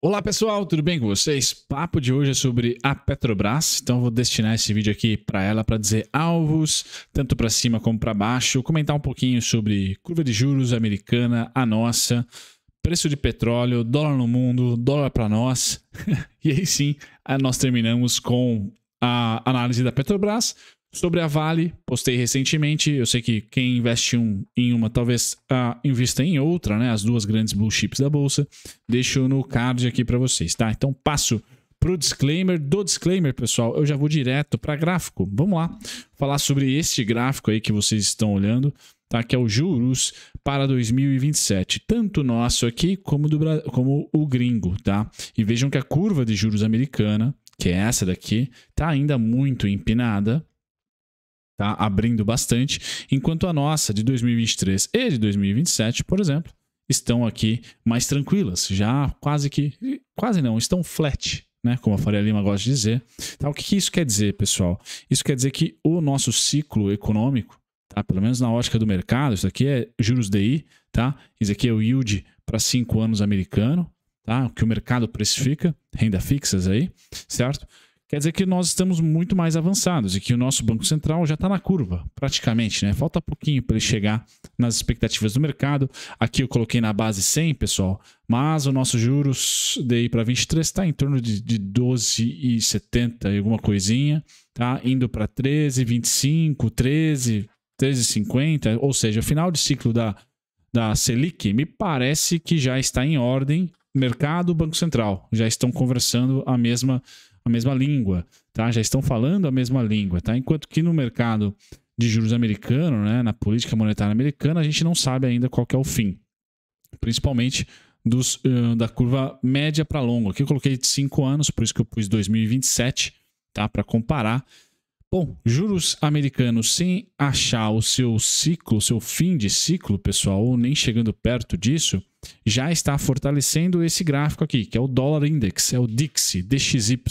Olá pessoal, tudo bem com vocês? Papo de hoje é sobre a Petrobras, então vou destinar esse vídeo aqui para ela para dizer alvos, tanto para cima como para baixo, comentar um pouquinho sobre curva de juros americana, a nossa, preço de petróleo, dólar no mundo, dólar para nós, e aí sim nós terminamos com a análise da Petrobras. Sobre a Vale, postei recentemente, eu sei que quem investe em uma talvez invista em outra, né? As duas grandes blue chips da bolsa. Deixo no card aqui para vocês, tá? Então passo pro disclaimer. Do disclaimer, pessoal, eu já vou direto para gráfico. Vamos lá, falar sobre este gráfico aí que vocês estão olhando, tá? Que é o juros para 2027, tanto nosso aqui como o gringo, tá? E vejam que a curva de juros americana, que é essa daqui, tá ainda muito empinada. Tá abrindo bastante, enquanto a nossa de 2023 e de 2027, por exemplo, estão aqui mais tranquilas, já quase não, estão flat, né, como a Faria Lima gosta de dizer. Tá, o que isso quer dizer, pessoal? Isso quer dizer que o nosso ciclo econômico, tá, pelo menos na ótica do mercado, isso aqui é juros DI, tá? Isso aqui é o yield para 5 anos americano, tá? O que o mercado precifica, renda fixas aí, certo? Quer dizer que nós estamos muito mais avançados e que o nosso Banco Central já está na curva, praticamente, né? Falta pouquinho para ele chegar nas expectativas do mercado. Aqui eu coloquei na base 100, pessoal, mas o nosso juros DI para 23 está em torno de 12,70 e alguma coisinha, tá? Indo para 13,25, 13,50, ou seja, o final de ciclo da Selic me parece que já está em ordem. Mercado, Banco Central já estão conversando a mesma língua, tá? Já estão falando a mesma língua, tá? Enquanto que no mercado de juros americano, né, na política monetária americana, a gente não sabe ainda qual que é o fim, principalmente da curva média para longa. Aqui eu coloquei de 5 anos, por isso que eu pus 2027, tá? Para comparar. Bom, juros americanos sem achar o seu ciclo, seu fim de ciclo, pessoal, ou nem chegando perto disso, já está fortalecendo esse gráfico aqui, que é o Dollar Index, é o DXY,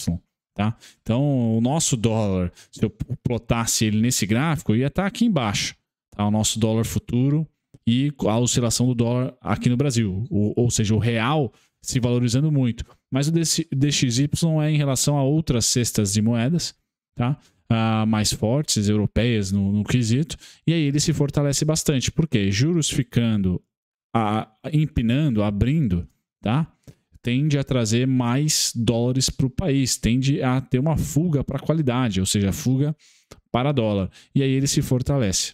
tá? Então, o nosso dólar, se eu plotasse ele nesse gráfico, ia estar aqui embaixo, tá? O nosso dólar futuro e a oscilação do dólar aqui no Brasil, ou seja, o real se valorizando muito. Mas o DXY é em relação a outras cestas de moedas, tá? Mais fortes, europeias no quesito, e aí ele se fortalece bastante. Por quê? Juros ficando empinando, abrindo, tá? Tende a trazer mais dólares para o país, tende a ter uma fuga para a qualidade, ou seja, fuga para dólar. E aí ele se fortalece.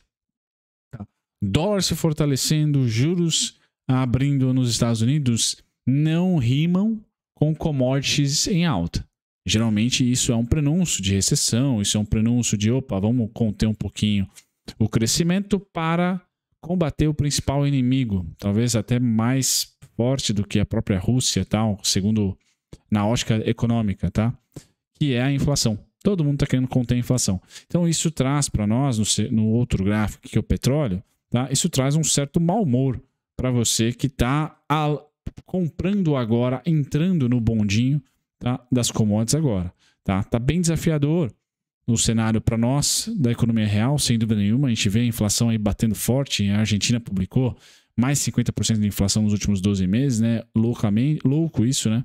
Tá? Dólar se fortalecendo, juros abrindo nos Estados Unidos não rimam com commodities em alta. Geralmente isso é um prenúncio de recessão, isso é um prenúncio de, vamos conter um pouquinho o crescimento para combater o principal inimigo, talvez até mais forte do que a própria Rússia, tal, segundo na ótica econômica, tá? Que é a inflação. Todo mundo está querendo conter a inflação. Então isso traz para nós, no outro gráfico, que é o petróleo, tá? Isso traz um certo mau humor para você que está comprando agora, entrando no bondinho, tá? Das commodities agora. Tá bem desafiador no cenário para nós da economia real, sem dúvida nenhuma. A gente vê a inflação aí batendo forte. A Argentina publicou mais 50% de inflação nos últimos 12 meses, né? Louco isso, né?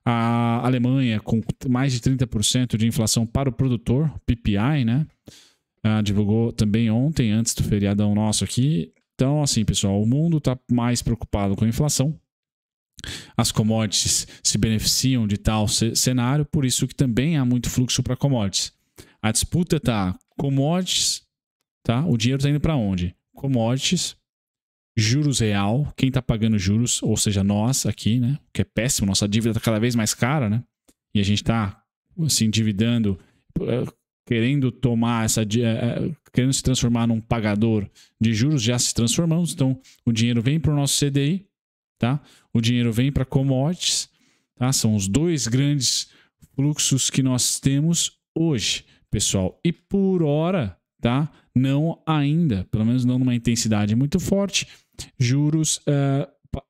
A Alemanha com mais de 30% de inflação para o produtor, PPI, né? Divulgou também ontem, antes do feriadão nosso aqui. Então, assim, pessoal, o mundo está mais preocupado com a inflação. As commodities se beneficiam de tal cenário, por isso que também há muito fluxo para commodities. A disputa está commodities, tá? O dinheiro está indo para onde? Commodities, juros real, quem está pagando juros, ou seja, nós aqui, né? Que é péssimo, nossa dívida está cada vez mais cara, né? E a gente está se endividando, querendo querendo se transformar num pagador de juros, já se transformamos. Então, o dinheiro vem para o nosso CDI, tá? O dinheiro vem para commodities, tá? São os dois grandes fluxos que nós temos hoje, pessoal. E por hora, tá? Não ainda, pelo menos não numa intensidade muito forte, juros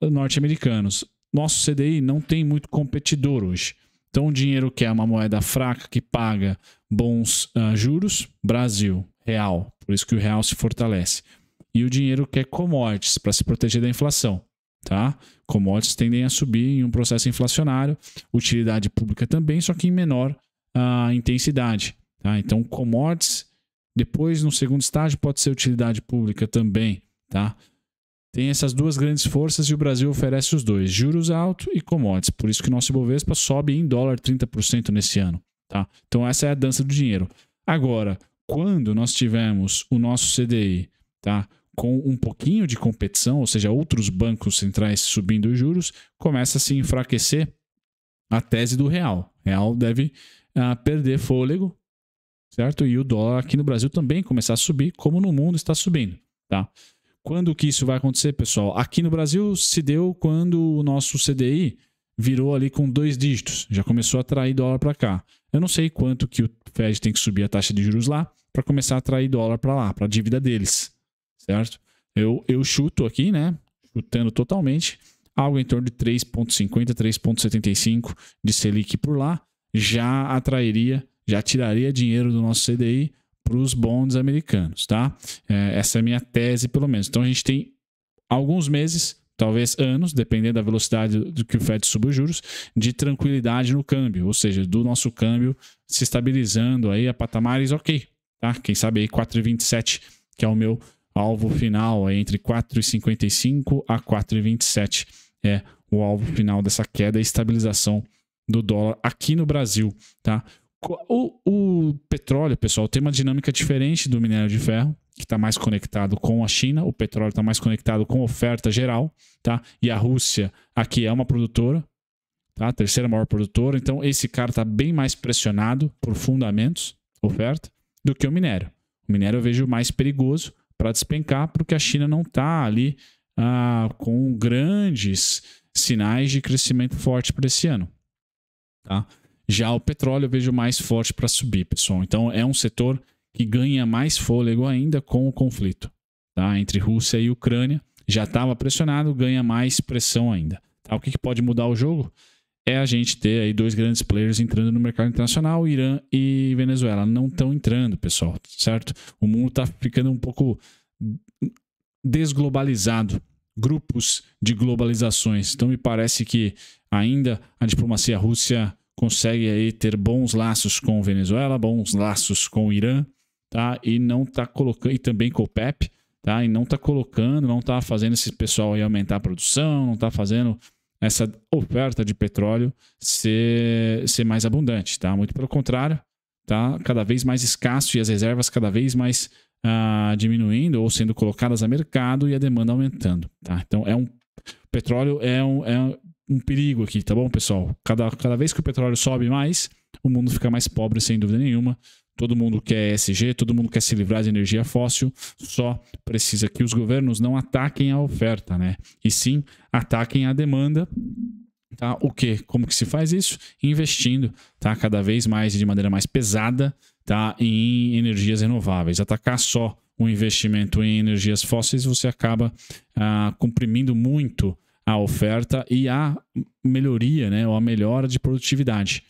norte-americanos. Nosso CDI não tem muito competidor hoje. Então, o dinheiro que é uma moeda fraca que paga bons juros, Brasil, real. Por isso que o real se fortalece. E o dinheiro que é commodities, para se proteger da inflação. tá? Commodities tendem a subir em um processo inflacionário, utilidade pública também, só que em menor intensidade, tá? Então, commodities, depois no segundo estágio pode ser utilidade pública também, tá? Tem essas duas grandes forças e o Brasil oferece os dois, juros altos e commodities. Por isso que o nosso Ibovespa sobe em dólar 30% nesse ano, tá? Então essa é a dança do dinheiro. Agora, quando nós tivermos o nosso CDI, tá, com um pouquinho de competição, ou seja, outros bancos centrais subindo os juros, começa a se enfraquecer a tese do real. O real deve perder fôlego, certo? E o dólar aqui no Brasil também começar a subir, como no mundo está subindo, tá? Quando que isso vai acontecer, pessoal? Aqui no Brasil se deu quando o nosso CDI virou ali com 2 dígitos. Já começou a atrair dólar para cá. Eu não sei quanto que o Fed tem que subir a taxa de juros lá para começar a atrair dólar para lá, para a dívida deles, certo? Eu chuto aqui, né? Chutando totalmente, algo em torno de 3,50, 3,75 de Selic por lá, já atrairia, já tiraria dinheiro do nosso CDI para os bonds americanos, tá? Essa é a minha tese, pelo menos. Então, a gente tem alguns meses, talvez anos, dependendo da velocidade do que o Fed suba os juros, de tranquilidade no câmbio, ou seja, do nosso câmbio se estabilizando aí a patamares ok, tá? Quem sabe aí 4,27, que é o meu alvo final, aí entre 4,55 a 4,27 é o alvo final dessa queda e estabilização do dólar aqui no Brasil, tá? O petróleo, pessoal, tem uma dinâmica diferente do minério de ferro, que está mais conectado com a China. O petróleo está mais conectado com a oferta geral, tá? E a Rússia aqui é uma produtora, tá? A terceira maior produtora. Então, esse cara está bem mais pressionado por fundamentos, oferta, do que o minério. O minério eu vejo mais perigoso para despencar, porque a China não está ali com grandes sinais de crescimento forte para esse ano, tá? Já o petróleo eu vejo mais forte para subir, pessoal. Então, é um setor que ganha mais fôlego ainda com o conflito, tá? Entre Rússia e Ucrânia. Já estava pressionado, ganha mais pressão ainda. Tá? O que pode mudar o jogo? É a gente ter aí 2 grandes players entrando no mercado internacional, Irã e Venezuela. Não estão entrando, pessoal, certo? O mundo está ficando um pouco desglobalizado. Grupos de globalizações. Então, me parece que ainda a diplomacia Rússia consegue aí ter bons laços com Venezuela, bons laços com o Irã, tá? E não está colocando, e também com o OPEP, tá? E não está colocando, não está fazendo esse pessoal aí aumentar a produção, não está fazendo essa oferta de petróleo ser mais abundante, tá? Muito pelo contrário, tá? Cada vez mais escasso e as reservas cada vez mais diminuindo ou sendo colocadas a mercado e a demanda aumentando, tá? Então, petróleo é um perigo aqui, tá bom, pessoal? Cada vez que o petróleo sobe mais, o mundo fica mais pobre, sem dúvida nenhuma. Todo mundo quer ESG, todo mundo quer se livrar de energia fóssil, só precisa que os governos não ataquem a oferta, né? E sim ataquem a demanda, tá? O quê? Como que se faz isso? Investindo, tá? Cada vez mais e de maneira mais pesada, tá? Em energias renováveis. Atacar só o investimento em energias fósseis, você acaba comprimindo muito a oferta e a melhoria, né, ou a melhora de produtividade,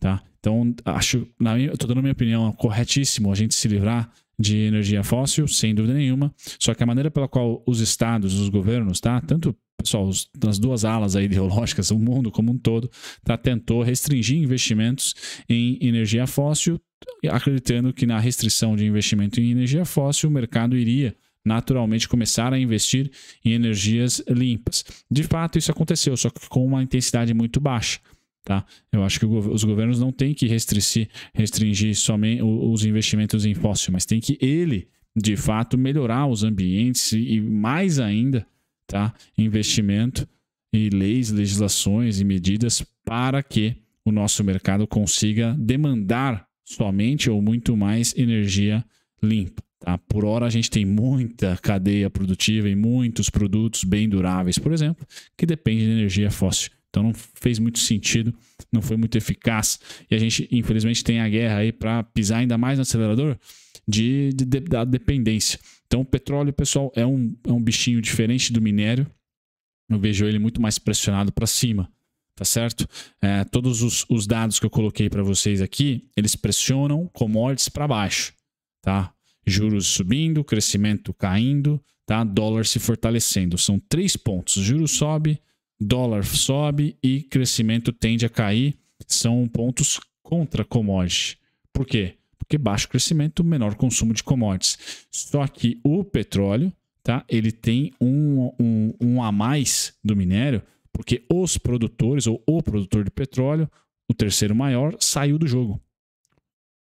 tá? Então, estou dando a minha opinião, é corretíssimo a gente se livrar de energia fóssil, sem dúvida nenhuma, só que a maneira pela qual os estados, os governos, tá? Tanto, pessoal, das duas alas aí ideológicas, o mundo como um todo, tá? Tentou restringir investimentos em energia fóssil, acreditando que na restrição de investimento em energia fóssil, o mercado iria naturalmente começar a investir em energias limpas. De fato, isso aconteceu, só que com uma intensidade muito baixa, tá? Eu acho que os governos não têm que restringir somente os investimentos em fóssil, mas tem que de fato, melhorar os ambientes e mais ainda, tá? Investimento e leis, legislações e medidas para que o nosso mercado consiga demandar somente ou muito mais energia limpa. Tá? Por hora, a gente tem muita cadeia produtiva e muitos produtos bem duráveis, por exemplo, que dependem de energia fóssil. Então, não fez muito sentido, não foi muito eficaz. E a gente, infelizmente, tem a guerra aí para pisar ainda mais no acelerador da dependência. Então, o petróleo, pessoal, é um bichinho diferente do minério. Eu vejo ele muito mais pressionado para cima, tá certo? Todos os dados que eu coloquei para vocês aqui, eles pressionam commodities para baixo, tá? Juros subindo, crescimento caindo, tá? Dólar se fortalecendo. São 3 pontos. Juros sobe, dólar sobe e crescimento tende a cair. São pontos contra commodity. Por quê? Porque baixo crescimento, menor consumo de commodities. Só que o petróleo, tá? Ele tem um a mais do minério, porque os produtores, ou o produtor de petróleo, o terceiro maior, saiu do jogo.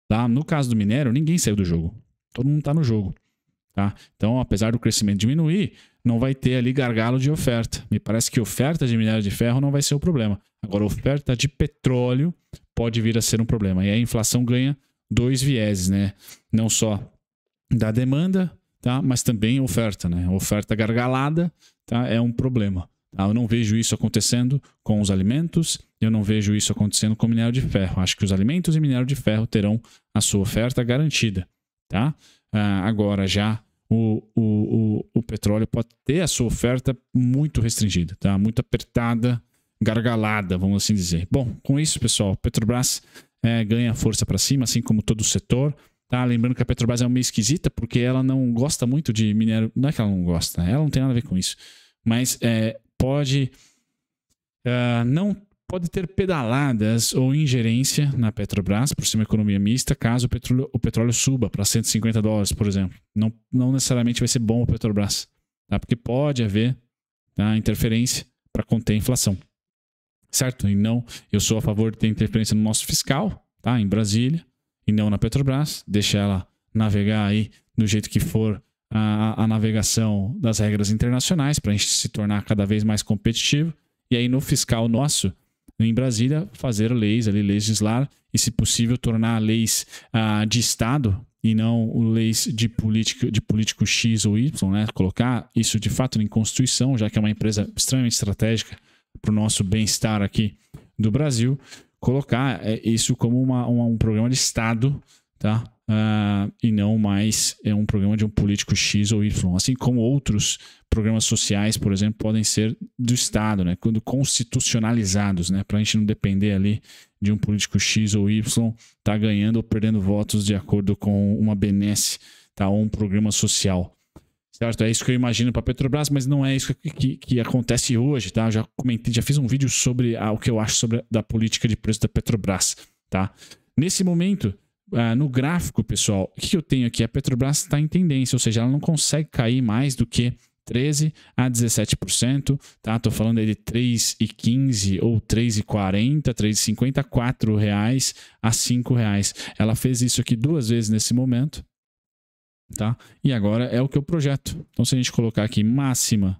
Tá? No caso do minério, ninguém saiu do jogo. Todo mundo está no jogo. Tá? Então, apesar do crescimento diminuir, não vai ter ali gargalo de oferta. Me parece que oferta de minério de ferro não vai ser o problema. Agora, oferta de petróleo pode vir a ser um problema. E a inflação ganha 2 vieses, né? Não só da demanda, tá? Mas também oferta, né? Oferta gargalada, tá? É um problema. Tá? Eu não vejo isso acontecendo com os alimentos, eu não vejo isso acontecendo com o minério de ferro. Acho que os alimentos e minério de ferro terão a sua oferta garantida. Tá? Agora já o petróleo pode ter a sua oferta muito restringida, tá? Muito apertada, gargalada, vamos assim dizer. Bom, com isso, pessoal, Petrobras ganha força para cima, assim como todo o setor. Tá? Lembrando que a Petrobras é meio esquisita porque ela não gosta muito de minério. Não é que ela não gosta, ela não tem nada a ver com isso. Mas pode ter pedaladas ou ingerência na Petrobras por ser uma economia mista, caso o petróleo suba para $150, por exemplo. Não necessariamente vai ser bom o Petrobras, tá? Porque pode haver, tá, interferência para conter a inflação. Certo? E não, eu sou a favor de ter interferência no nosso fiscal, tá? Em Brasília, e não na Petrobras. Deixa ela navegar aí do jeito que for a navegação das regras internacionais para a gente se tornar cada vez mais competitivo. E aí no fiscal nosso, em Brasília, fazer leis, ali, legislar e, se possível, tornar leis de Estado e não leis de político X ou Y, né? Colocar isso de fato em Constituição, já que é uma empresa extremamente estratégica para o nosso bem-estar aqui do Brasil, colocar isso como um programa de Estado, tá? E não mais um programa de um político X ou Y, assim como outros programas sociais, por exemplo, podem ser do Estado, né? Quando constitucionalizados, né? Para a gente não depender ali de um político X ou Y tá ganhando ou perdendo votos de acordo com uma benesse, tá? Ou um programa social. Certo? É isso que eu imagino para a Petrobras, mas não é isso que acontece hoje, tá? Eu já comentei, já fiz um vídeo sobre o que eu acho sobre da política de preço da Petrobras, tá? Nesse momento, no gráfico, pessoal, o que eu tenho aqui? A Petrobras está em tendência, ou seja, ela não consegue cair mais do que 13% a 17%, tá? Tô falando aí de 3,15 ou 3,40, 3,50, R$4 a R$5. Ela fez isso aqui 2 vezes nesse momento, tá? E agora é o que eu projeto. Então, se a gente colocar aqui máxima,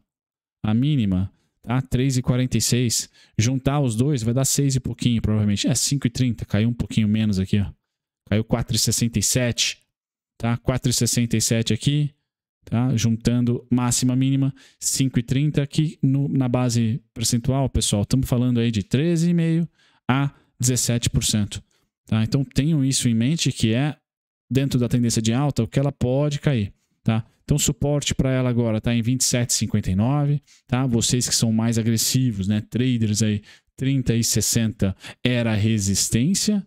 a mínima, tá? 3,46, juntar os dois vai dar 6 e pouquinho, provavelmente. 5,30, caiu um pouquinho menos aqui, ó. Caiu 4,67, tá? 4,67 aqui, tá? Juntando máxima, mínima, 5,30 aqui na base percentual, pessoal. Estamos falando aí de 13,5% a 17%, tá? Então, tenham isso em mente, que é dentro da tendência de alta, o que ela pode cair, tá? Então, suporte para ela agora está em 27,59, tá? Vocês que são mais agressivos, né? Traders aí, 30 e 60 era resistência.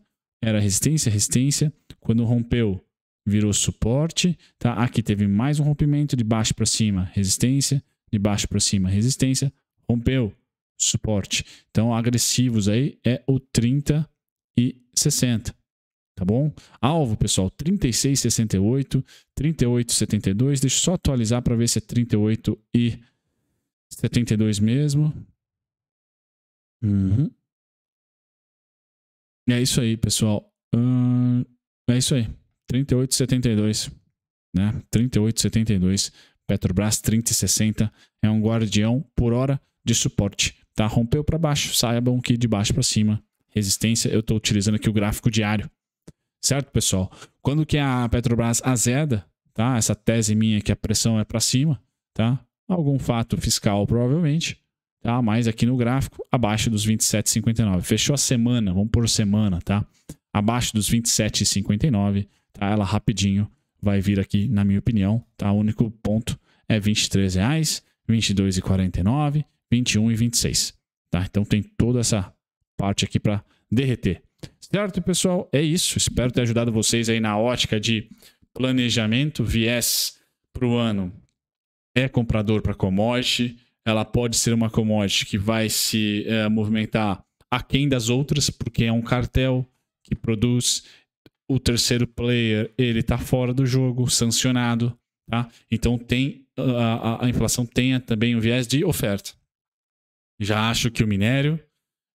Quando rompeu, virou suporte, tá? Aqui teve mais um rompimento de baixo para cima, resistência, de baixo para cima, resistência, rompeu, suporte. Então, agressivos aí é o 30 e 60. Tá bom? Alvo, pessoal, 36,68, 38,72. Deixa eu só atualizar para ver se é 38,72 mesmo. É isso aí, pessoal. É isso aí. 38,72. Né? 38,72. Petrobras 30,60. É um guardião por hora de suporte. Tá? Rompeu para baixo. Saibam que de baixo para cima. Resistência. Eu estou utilizando aqui o gráfico diário. Certo, pessoal? Quando que a Petrobras azeda, tá? Essa tese minha que a pressão é para cima, tá? Algum fato fiscal, provavelmente, tá? Mas aqui no gráfico, abaixo dos 27,59. Fechou a semana, vamos por semana, tá? Abaixo dos 27,59, tá? Ela rapidinho vai vir aqui, na minha opinião, tá? O único ponto é R$23, R$22,49, R$21,26, tá? Então tem toda essa parte aqui para derreter. Certo, pessoal? É isso. Espero ter ajudado vocês aí na ótica de planejamento, viés para o ano é comprador para commodity, ela pode ser uma commodity que vai se movimentar aquém das outras, porque é um cartel que produz. O terceiro player, ele está fora do jogo, sancionado, tá? Então tem a inflação tem também um viés de oferta. Já acho que o minério,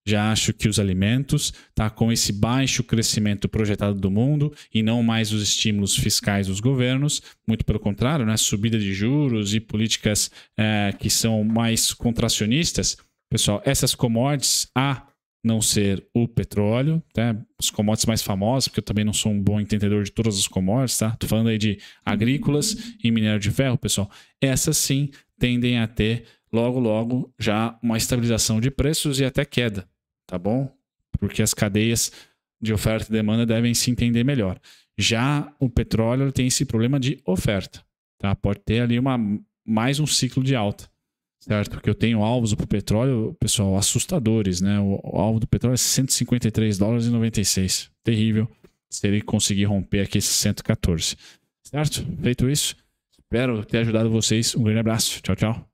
já acho que os alimentos, tá com esse baixo crescimento projetado do mundo e não mais os estímulos fiscais dos governos, muito pelo contrário, né? Subida de juros e políticas que são mais contracionistas. Pessoal, essas commodities, a não ser o petróleo, tá? Os commodities mais famosos, porque eu também não sou um bom entendedor de todas as commodities, tá? Tô falando aí de agrícolas e minério de ferro, pessoal. Essas sim tendem a ter logo já uma estabilização de preços e até queda, tá bom? Porque as cadeias de oferta e demanda devem se entender melhor. Já o petróleo tem esse problema de oferta, tá? Pode ter ali mais um ciclo de alta, certo? Porque eu tenho alvos para o petróleo, pessoal, assustadores, né? O alvo do petróleo é $153,96. Terrível se ele conseguir romper aqui esses 114. Certo? Feito isso, espero ter ajudado vocês. Um grande abraço. Tchau, tchau.